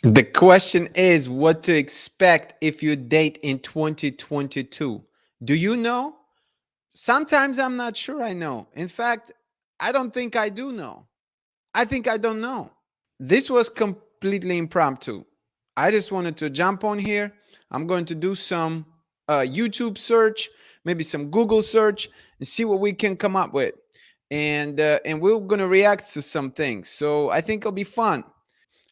The question is what to expect if you date in 2022. Do you know? Sometimes I'm not sure I know. In fact, I don't think I do know. I think I don't know. This was completely impromptu. I just wanted to jump on here. I'm going to do some YouTube search, maybe some Google search, and see what we can come up with. And we're going to react to some things. So I think it'll be fun.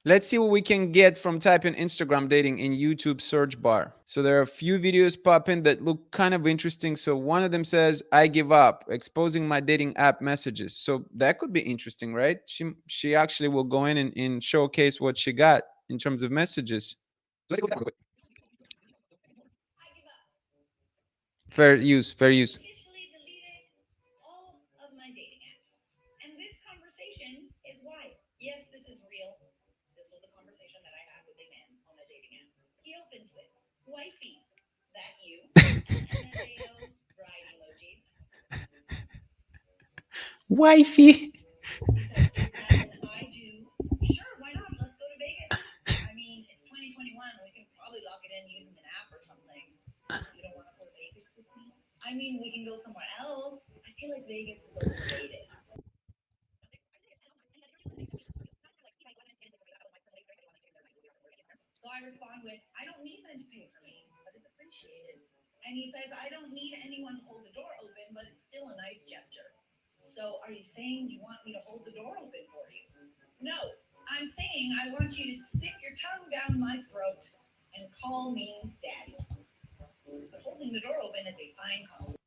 Let's see what we can get from typing Instagram dating in YouTube search bar. So there are a few videos popping that look kind of interesting. So one of them says, "I give up, exposing my dating app messages." So that could be interesting, right? She actually will go in and showcase what she got in terms of messages. So let's go down real quick. Fair use, fair use. Wifey.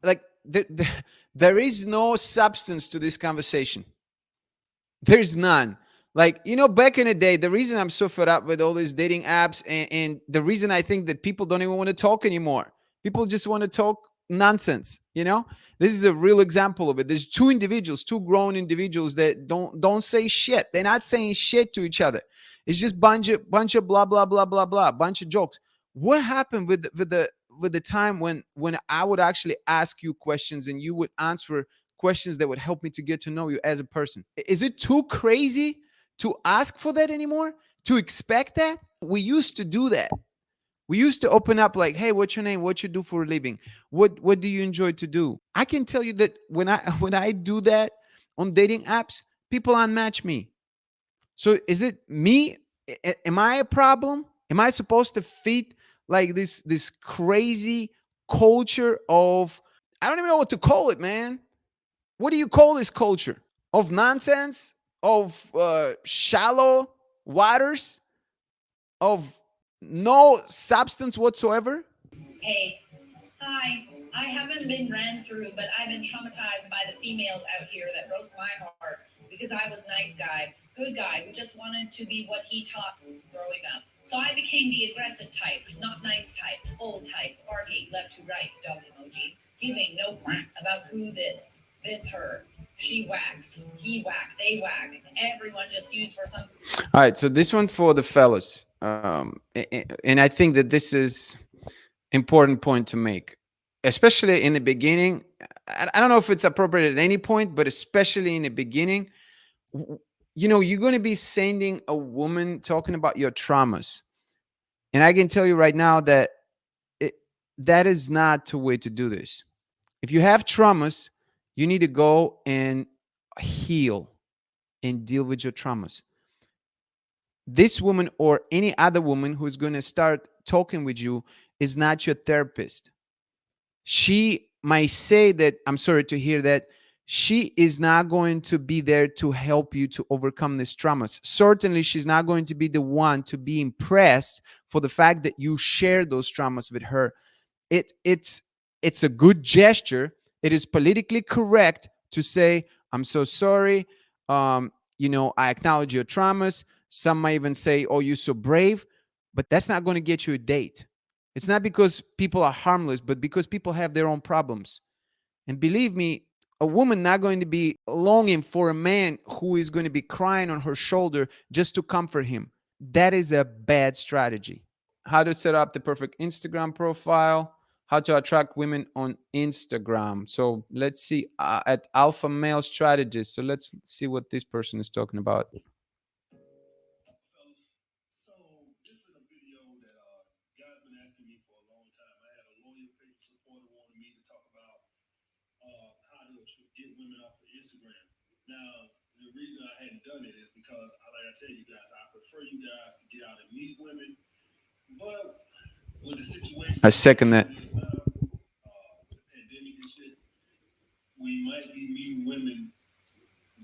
Like there is no substance to this conversation. There's none. Like, back in the day, the reason I'm so fed up with all these dating apps, and the reason I think that people don't even want to talk anymore, people just want to talk nonsense. This is a real example of it. There's two individuals, two grown individuals that don't say shit. They're not saying shit to each other. It's just bunch of blah blah blah blah blah, bunch of jokes. What happened with the time when I would actually ask you questions and you would answer questions that would help me to get to know you as a person? Is it too crazy to ask for that anymore? To expect that? We used to do that. We used to open up like, "Hey, what's your name? What you do for a living? What do you enjoy to do?" I can tell you that when I when I do that on dating apps, people unmatch me. So is it me? Am I a problem? Am I supposed to fit like this crazy culture of, I don't even know what to call it, man. What do you call this culture of nonsense, of shallow waters, of no substance whatsoever? All right, so this one for the fellas, and I think that this is important point to make, especially in the beginning. I don't know if it's appropriate at any point, but especially in the beginning, you're going to be sending a woman talking about your traumas, and I can tell you right now that it, that is not the way to do this. If you have traumas, you need to go and heal and deal with your traumas. This woman or any other woman who's going to start talking with you is not your therapist. She might say that, "I'm sorry to hear that." She is not going to be there to help you to overcome these traumas. Certainly, she's not going to be the one to be impressed for the fact that you share those traumas with her. It's a good gesture. It is politically correct to say, "I'm so sorry. I acknowledge your traumas." Some might even say, "Oh, you're so brave," but that's not going to get you a date. It's not because people are harmless, but because people have their own problems. And believe me, a woman not going to be longing for a man who is going to be crying on her shoulder just to comfort him. That is a bad strategy. How to set up the perfect Instagram profile, how to attract women on Instagram. So let's see, at Alpha Male Strategist. So let's see what this person is talking about. guys been asking me for a long time. I had a loyal paper supporter wanting me to talk about how to get women off of Instagram. Now, the reason I hadn't done it is because, like I tell you guys, I prefer you guys to get out and meet women. But with the situation I the way second that. it is now, with the pandemic and shit, we might be meeting women.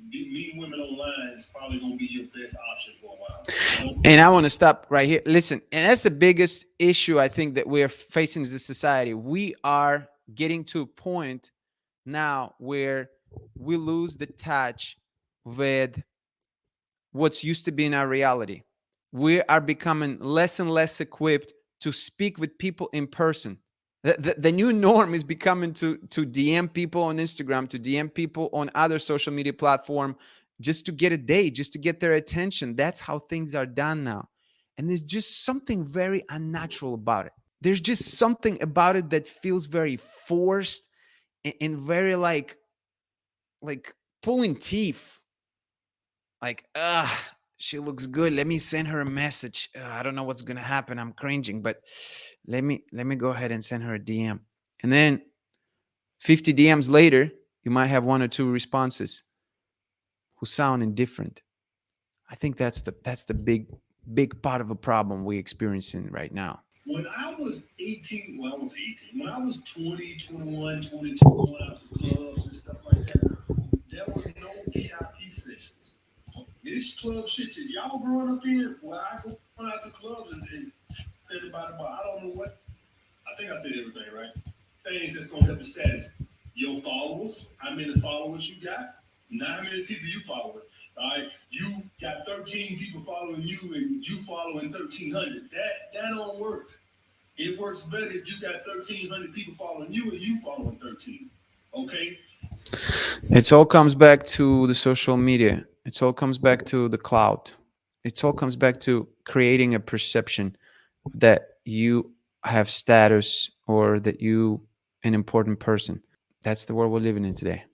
Meeting women online is probably gonna be your best option for a while. And I want to stop right here. Listen, and that's the biggest issue I think that we're facing as a society. We are getting to a point now where we lose the touch with what's used to be in our reality. We are becoming less and less equipped to speak with people in person. The new norm is becoming to DM people on Instagram, to DM people on other social media platform, just to get a date, just to get their attention. That's how things are done now. And there's just something very unnatural about it. There's just something about it that feels very forced and very like pulling teeth. Like, she looks good. Let me send her a message. I don't know what's gonna happen. I'm cringing, but let me go ahead and send her a DM. And then 50 DMs later, you might have one or two responses who sound indifferent. I think that's the big part of a problem we're experiencing right now. When I was 18, well, I was 18. When I was 20, 21, 22, going out to clubs and stuff like that, there was no VIP sessions. This club shit that y'all growing up in, where I go going out to clubs is fed about, I don't know what, I think I said everything right. Things that's gonna help the status. Your followers, how many followers you got, not how many people you following. All right, you got 13 people following you and you following 1,300. That don't work. It works better if you got 1,300 people following you and you following 13. Okay? It all comes back to the social media. It all comes back to the cloud. It all comes back to creating a perception that you have status or that you an important person. That's the world we're living in today.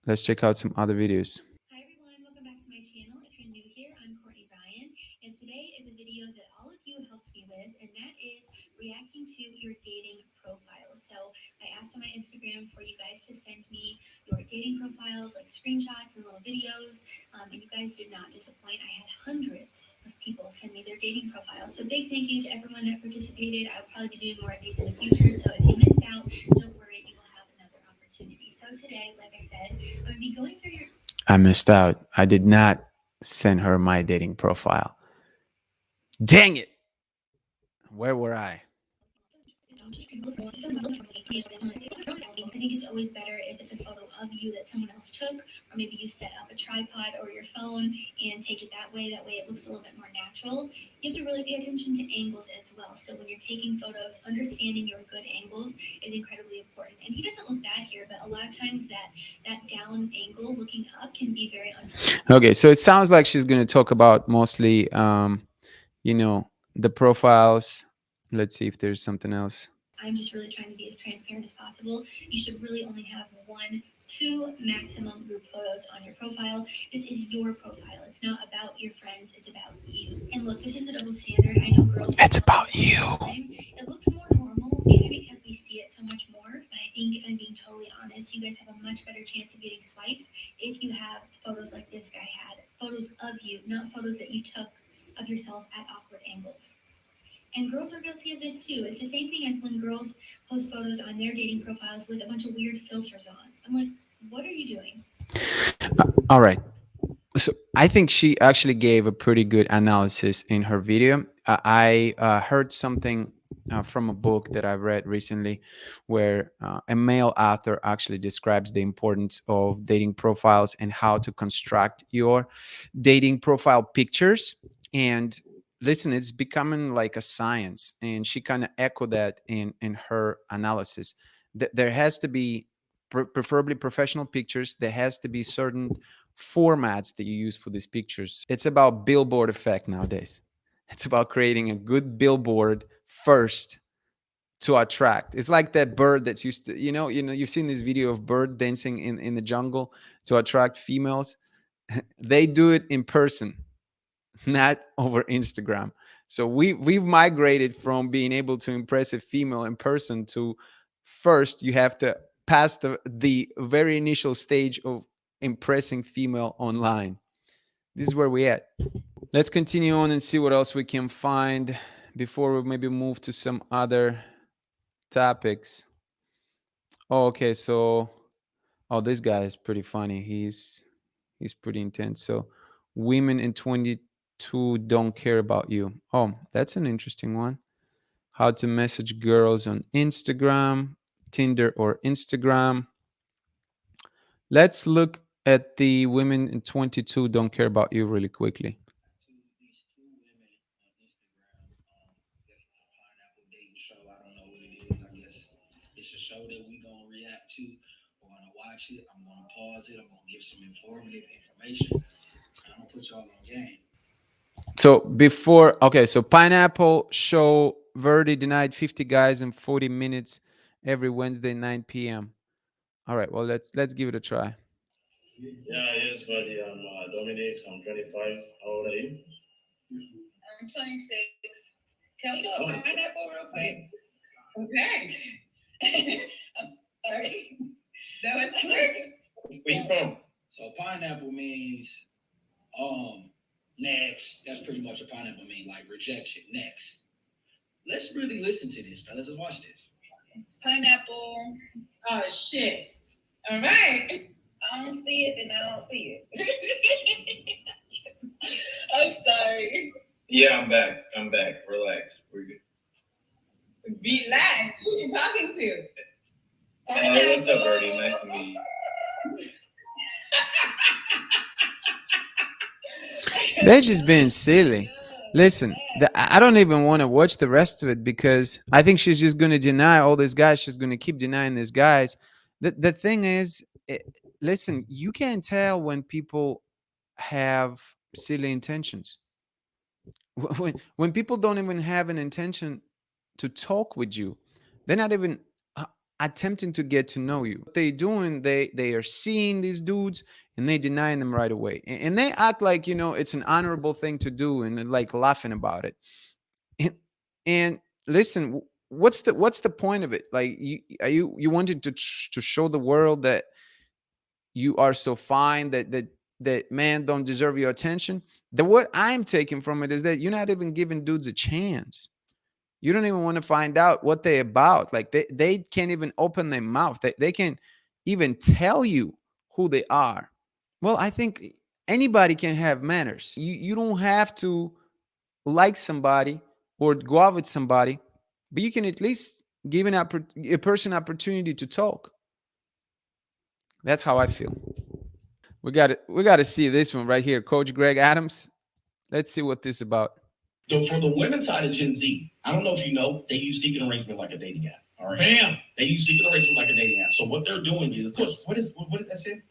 Let's check out some other videos. Hi everyone, welcome back to my channel. If you're new here, I'm Courtney Ryan, and today is a video that all of you helped me with, and that is reacting to your dating profiles. So I asked on my Instagram for you guys to send me your dating profiles, like screenshots and little videos, and you guys did not disappoint. I had hundreds of people send me their dating profiles. So big thank you to everyone that participated. I'll probably be doing more of these in the future, so if you missed out, don't worry, you will have another opportunity. So today, like I said, I'm going to be going through your I missed out. I did not send her my dating profile. Dang it. Where were I? I think it's always better if it's a photo of you that someone else took, or maybe you set up a tripod or your phone and take it that way. That way it looks a little bit more natural. You have to really pay attention to angles as well. So when you're taking photos, understanding your good angles is incredibly important. And he doesn't look bad here, but a lot of times that down angle looking up can be very unfamiliar. Okay, so it sounds like she's going to talk about mostly, the profiles. Let's see if there's something else. I'm just really trying to be as transparent as possible. You should really only have one, two maximum group photos on your profile. This is your profile. It's not about your friends. It's about you. And look, this is a double standard. I know girls. It's about you. It looks more normal, maybe because we see it so much more. But I think if I'm being totally honest, you guys have a much better chance of getting swipes if you have photos like this guy had. Photos of you, not photos that you took of yourself at awkward angles. And girls are guilty of this too. It's the same thing as when girls post photos on their dating profiles with a bunch of weird filters on. I'm like, what are you doing? All right. So I think she actually gave a pretty good analysis in her video. I heard something from a book that I've read recently where a male author actually describes the importance of dating profiles and how to construct your dating profile pictures. And listen, it's becoming like a science. And she kind of echoed that in her analysis. There has to be preferably professional pictures. There has to be certain formats that you use for these pictures. It's about billboard effect nowadays. It's about creating a good billboard first to attract. It's like that bird that's used to, you've seen this video of bird dancing in the jungle to attract females. They do it in person, not over Instagram. So we've migrated from being able to impress a female in person to first you have to pass the very initial stage of impressing female online. This is where we at. Let's continue on and see what else we can find before we maybe move to some other topics. Oh, okay. So, oh, this guy is pretty funny. He's pretty intense. So, women in 22 don't care about you. Oh, that's an interesting one. How to message girls on Instagram, Tinder, or Instagram. Let's look at the women in 22 don't care about you really quickly. These two women on Instagram. This is a pineapple dating show. I don't know what it is. I guess it's a show that we gonna react to. We're gonna watch it. I'm gonna pause it. I'm gonna give some informative information. And I'm gonna put y'all on game. So before, okay, so Pineapple show Verdi denied 50 guys in 40 minutes every Wednesday 9 p.m. All right, well let's give it a try. Yeah, yes, buddy. I'm Dominic. I'm 25. How old are you? I'm 26. Can we do a pineapple real quick? Okay. I'm sorry. That was quick. Where you from? So pineapple means next. That's pretty much what pineapple mean, like rejection. Next. Let's really listen to this, fellas. Let's watch this. Pineapple. Oh, shit. All right. I don't see it, then I don't see it. I'm sorry. Yeah, I'm back. I'm back. Relax. We're good. Relax. Who you talking to? What's up, Birdie? Nice to meet you. They're just being silly. Listen, I don't even want to watch the rest of it because I think she's just going to deny all these guys. She's going to keep denying these guys. The thing is, listen, you can tell when people have silly intentions. When people don't even have an intention to talk with you, they're not even attempting to get to know you. What they doing, they are seeing these dudes and they denying them right away, and they act like it's an honorable thing to do, and they're like laughing about it. And listen, what's the point of it? Like, you wanted to show the world that you are so fine, that man don't deserve your attention. What I'm taking from it is that you're not even giving dudes a chance. You don't even want to find out what they're about. Like, they can't even open their mouth. They can't even tell you who they are. Well, I think anybody can have manners. You don't have to like somebody or go out with somebody, but you can at least give a person opportunity to talk. That's how I feel. We got to see this one right here, Coach Greg Adams. Let's see what this is about. So for the women's side of Gen Z, I don't know if you know, they use Seeking Arrangement like a dating app. All right. Bam! They use Seeking Arrangement like a dating app. So what they're doing is this. What is that shit?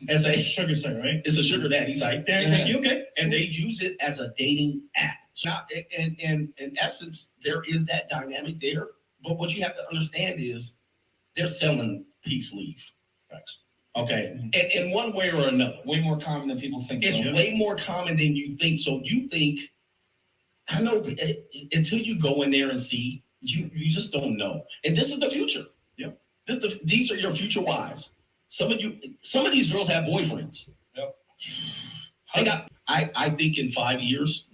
As a Sugar site, right? It's a sugar daddy site. Yeah. You okay? And they use it as a dating app. So now, in essence, there is that dynamic there. But what you have to understand is they're selling peace leave. Facts. Okay. And in one way or another. Way more common than people think. It's way more common than you think. So you think, I know, until you go in there and see, you just don't know. And this is the future. Yep. These are your future wives. Some of these girls have boyfriends. Yep. I think in 5 years,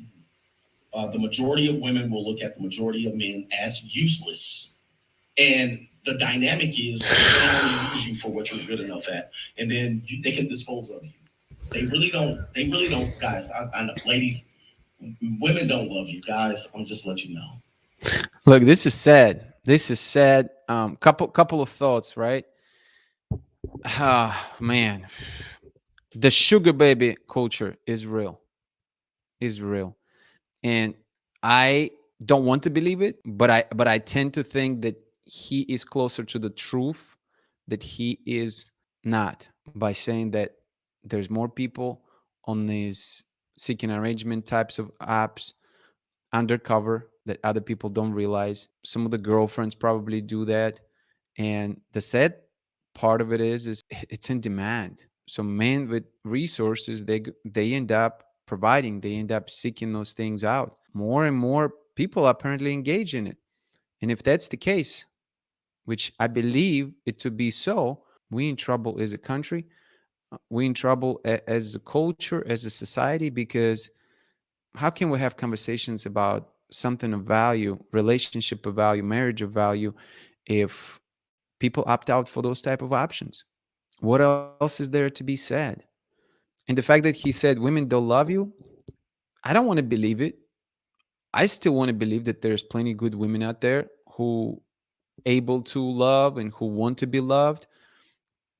the majority of women will look at the majority of men as useless. And the dynamic is they only use you for what you're good enough at, and then they can dispose of you. They really don't, guys. I know, ladies, women don't love you, guys. I'm just letting you know. Look, this is sad. This is sad. Couple of thoughts, right? Man, the sugar baby culture is real. Is real, and I don't want to believe it, but I tend to think that he is closer to the truth that he is not, by saying that there's more people on these seeking arrangement types of apps undercover that other people don't realize. Some of the girlfriends probably do that, and the sad part of it is it's in demand. So men with resources, they end up providing, they end up seeking those things out. more and more people apparently engage in it. And if that's the case, which I believe it to be so, we in trouble as a country. We in trouble as a culture, as a society, because how can we have conversations about something of value, relationship of value, marriage of value, if people opt out for those type of options? What else is there to be said? And the fact that he said women don't love you, I don't want to believe it. I still want to believe that there's plenty good women out there who able to love and who want to be loved.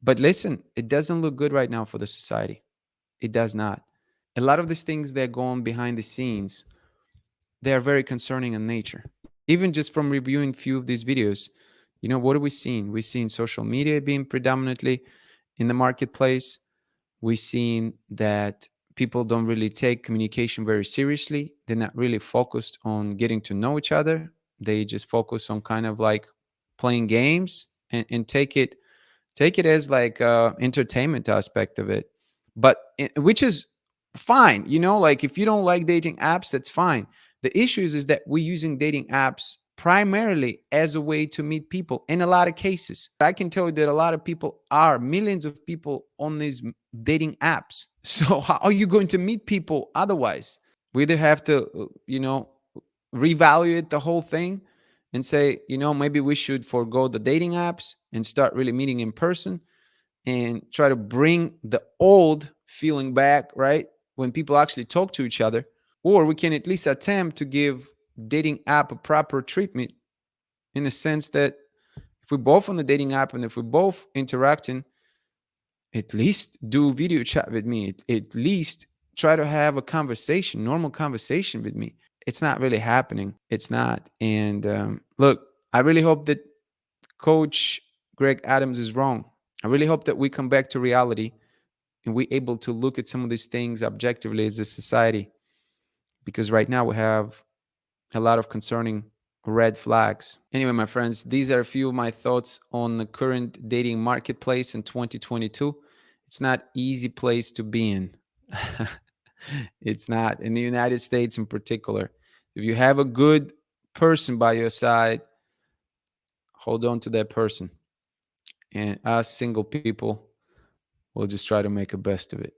But listen, it doesn't look good right now for the society. It does not. A lot of these things that go on behind the scenes, they are very concerning in nature. Even just from reviewing few of these videos, what are we seeing? We're seeing social media being predominantly in the marketplace. We're seeing that people don't really take communication very seriously. They're not really focused on getting to know each other. They just focus on kind of like playing games and take it as like entertainment aspect of it. But which is fine, like if you don't like dating apps, that's fine. The issue is that we're using dating apps primarily as a way to meet people in a lot of cases. I can tell you that a lot of people are millions of people on these dating apps. So how are you going to meet people otherwise? We either have to reevaluate the whole thing and say, maybe we should forego the dating apps and start really meeting in person and try to bring the old feeling back, right? When people actually talk to each other. Or we can at least attempt to give dating app a proper treatment, in the sense that if we're both on the dating app and if we're both interacting, at least do video chat with me. At least try to have a conversation, normal conversation with me. It's not really happening. It's not. And look, I really hope that Coach Greg Adams is wrong. I really hope that we come back to reality and we're able to look at some of these things objectively as a society. Because right now we have a lot of concerning red flags. Anyway, my friends, these are a few of my thoughts on the current dating marketplace in 2022. It's not easy place to be in. It's not, in the United States in particular. If you have a good person by your side, hold on to that person. And us single people will just try to make the best of it.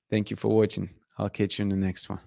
Thank you for watching. I'll catch you in the next one.